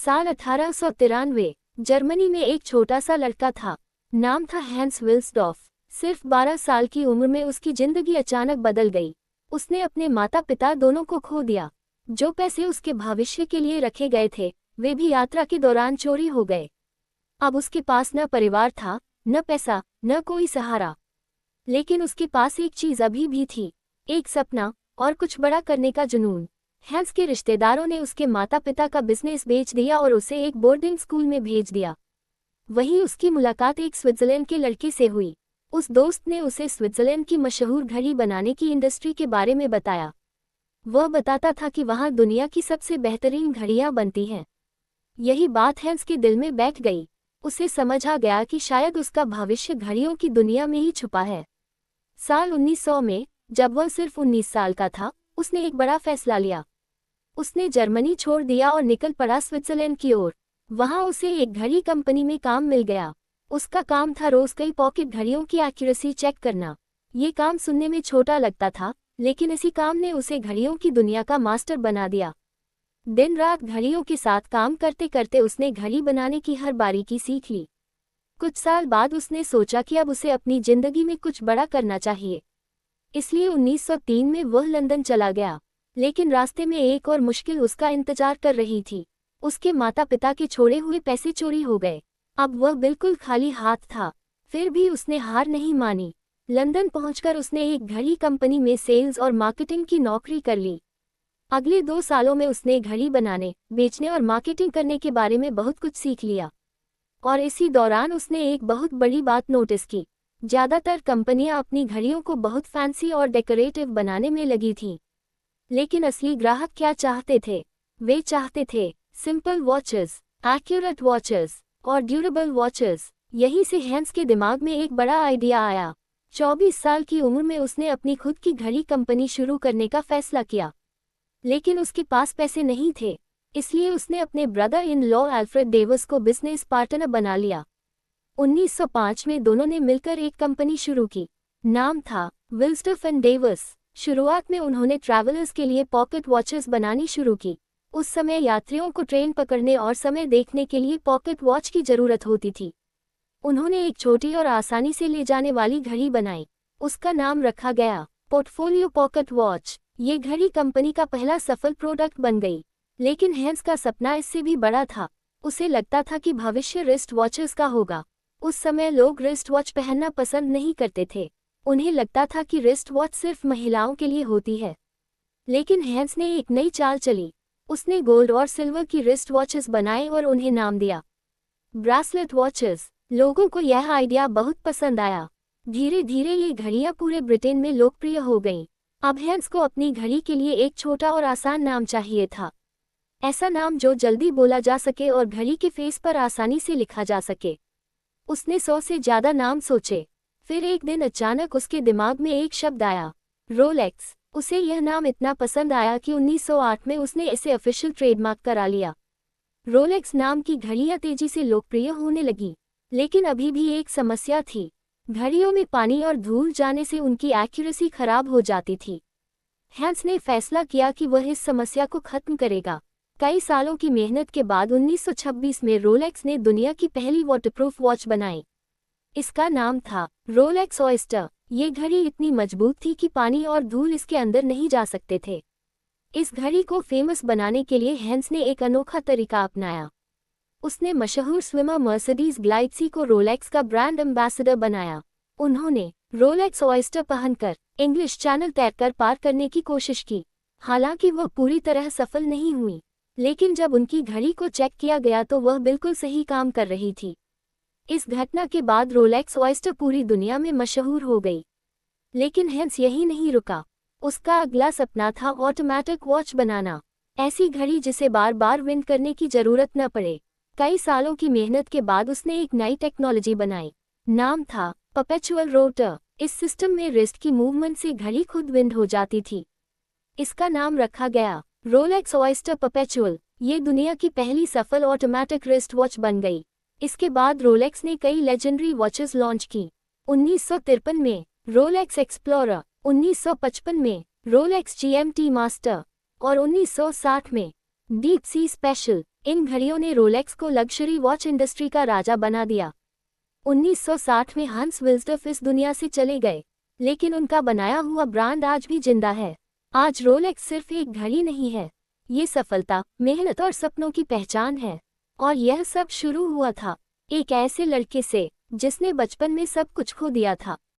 साल 1893 जर्मनी में एक छोटा सा लड़का था। नाम था हैंस विल्सडॉर्फ। सिर्फ 12 साल की उम्र में उसकी जिंदगी अचानक बदल गई। उसने अपने माता पिता दोनों को खो दिया। जो पैसे उसके भविष्य के लिए रखे गए थे वे भी यात्रा के दौरान चोरी हो गए। अब उसके पास न परिवार था, न पैसा, न कोई सहारा। लेकिन उसके पास एक चीज अभी भी थी, एक सपना और कुछ बड़ा करने का जुनून। हैंस के रिश्तेदारों ने उसके माता पिता का बिजनेस बेच दिया और उसे एक बोर्डिंग स्कूल में भेज दिया। वहीं उसकी मुलाकात एक स्विट्जरलैंड के लड़के से हुई। उस दोस्त ने उसे स्विट्जरलैंड की मशहूर घड़ी बनाने की इंडस्ट्री के बारे में बताया। वह बताता था कि वहां दुनिया की सबसे बेहतरीन घड़ियां बनती हैं। यही बात हैंस के दिल में बैठ गई। उसे समझ आ गया कि शायद उसका भविष्य घड़ियों की दुनिया में ही छुपा है। साल 1900 में जब वह सिर्फ 19 साल का था, उसने एक बड़ा फैसला लिया। उसने जर्मनी छोड़ दिया और निकल पड़ा स्विट्जरलैंड की ओर। वहां उसे एक घड़ी कंपनी में काम मिल गया। उसका काम था रोज कई पॉकेट घड़ियों की एक्यूरेसी चेक करना। ये काम सुनने में छोटा लगता था, लेकिन इसी काम ने उसे घड़ियों की दुनिया का मास्टर बना दिया। दिन रात घड़ियों के साथ काम करते करते उसने घड़ी बनाने की हर बारीकी सीख ली। कुछ साल बाद उसने सोचा कि अब उसे अपनी जिंदगी में कुछ बड़ा करना चाहिए। इसलिए 1903 में वह लंदन चला गया। लेकिन रास्ते में एक और मुश्किल उसका इंतजार कर रही थी। उसके माता पिता के छोड़े हुए पैसे चोरी हो गए। अब वह बिल्कुल खाली हाथ था। फिर भी उसने हार नहीं मानी। लंदन पहुंचकर उसने एक घड़ी कंपनी में सेल्स और मार्केटिंग की नौकरी कर ली। अगले 2 सालों में उसने घड़ी बनाने, बेचने और मार्केटिंग करने के बारे में बहुत कुछ सीख लिया। और इसी दौरान उसने एक बहुत बड़ी बात नोटिस की। ज्यादातर कंपनियां अपनी घड़ियों को बहुत फैंसी और डेकोरेटिव बनाने में लगी थीं। लेकिन असली ग्राहक क्या चाहते थे? वे चाहते थे सिंपल वॉचेस, एक्यूरेट वॉचेस और ड्यूरेबल वॉचेस। यहीं से हैंस के दिमाग में एक बड़ा आइडिया आया। 24 साल की उम्र में उसने अपनी खुद की घड़ी कंपनी शुरू करने का फैसला किया। लेकिन उसके पास पैसे नहीं थे, इसलिए उसने अपने brother in law Alfred Davis को बिजनेस पार्टनर बना लिया। 1905 में दोनों ने मिलकर एक कंपनी शुरू की। नाम था विल्सडॉर्फ एंड डेविस। शुरुआत में उन्होंने ट्रैवलर्स के लिए पॉकेट वॉचेस बनानी शुरू की। उस समय यात्रियों को ट्रेन पकड़ने और समय देखने के लिए पॉकेट वॉच की जरूरत होती थी। उन्होंने एक छोटी और आसानी से ले जाने वाली घड़ी बनाई। उसका नाम रखा गया पोर्टफोलियो पॉकेट वॉच। ये घड़ी कंपनी का पहला सफल प्रोडक्ट बन गई। लेकिन हैंस का सपना इससे भी बड़ा था। उसे लगता था कि भविष्य रिस्ट वॉचेस का होगा। उस समय लोग रिस्ट वॉच पहनना पसंद नहीं करते थे। उन्हें लगता था कि रिस्ट वॉच सिर्फ महिलाओं के लिए होती है। लेकिन हैंस ने एक नई चाल चली। उसने गोल्ड और सिल्वर की रिस्ट वॉचेस बनाए और उन्हें नाम दिया ब्रासलेट वॉचेस। लोगों को यह आइडिया बहुत पसंद आया। धीरे धीरे ये घड़ियां पूरे ब्रिटेन में लोकप्रिय हो गईं। अब हैंस को अपनी घड़ी के लिए एक छोटा और आसान नाम चाहिए था। ऐसा नाम जो जल्दी बोला जा सके और घड़ी के फेस पर आसानी से लिखा जा सके। उसने 100 से ज्यादा नाम सोचे। फिर एक दिन अचानक उसके दिमाग में एक शब्द आया, रोलेक्स। उसे यह नाम इतना पसंद आया कि 1908 में उसने इसे ऑफिशियल ट्रेडमार्क करा लिया। रोलेक्स नाम की घड़ियां तेजी से लोकप्रिय होने लगी। लेकिन अभी भी एक समस्या थी। घड़ियों में पानी और धूल जाने से उनकी एक्यूरेसी खराब हो जाती थी। हैंस ने फैसला किया कि वह इस समस्या को खत्म करेगा। कई सालों की मेहनत के बाद 1926 में रोलेक्स ने दुनिया की पहली वाटरप्रूफ वॉच बनाई। इसका नाम था रोलेक्स ऑयस्टर। ये घड़ी इतनी मजबूत थी कि पानी और धूल इसके अंदर नहीं जा सकते थे। इस घड़ी को फेमस बनाने के लिए हैंस ने एक अनोखा तरीका अपनाया। उसने मशहूर स्विमर मर्सिडीज ग्लाइडसी को रोलेक्स का ब्रांड एम्बेसडर बनाया। उन्होंने रोलेक्स ऑयस्टर पहनकर इंग्लिश चैनल तैरकर पार करने की कोशिश की। हालांकि वह पूरी तरह सफल नहीं हुई, लेकिन जब उनकी घड़ी को चेक किया गया तो वह बिल्कुल सही काम कर रही थी। इस घटना के बाद रोलेक्स ऑयस्टर पूरी दुनिया में मशहूर हो गई। लेकिन हैंस यही नहीं रुका। उसका अगला सपना था ऑटोमेटिक वॉच बनाना। ऐसी घड़ी जिसे बार बार विंड करने की जरूरत न पड़े। कई सालों की मेहनत के बाद उसने एक नई टेक्नोलॉजी बनाई। नाम था परपेचुअल रोटर। इस सिस्टम में रिस्ट की मूवमेंट से घड़ी खुद विंड हो जाती थी। इसका नाम रखा गया रोलेक्स ऑयस्टर परपेचुअल। ये दुनिया की पहली सफल ऑटोमेटिक रिस्ट वॉच बन गई। इसके बाद रोलेक्स ने कई लेजेंडरी वॉचेस लॉन्च की। 1953 में रोलेक्स एक्सप्लोरर, 1955 में रोलेक्स जीएमटी मास्टर और 1960 में डीप सी स्पेशल। इन घड़ियों ने रोलेक्स को लग्जरी वॉच इंडस्ट्री का राजा बना दिया। 1960 में हंस विल्सडॉर्फ इस दुनिया से चले गए, लेकिन उनका बनाया हुआ ब्रांड आज भी जिंदा है। आज रोलेक्स सिर्फ एक घड़ी नहीं है, ये सफलता, मेहनत और सपनों की पहचान है। और यह सब शुरू हुआ था एक ऐसे लड़के से जिसने बचपन में सब कुछ खो दिया था,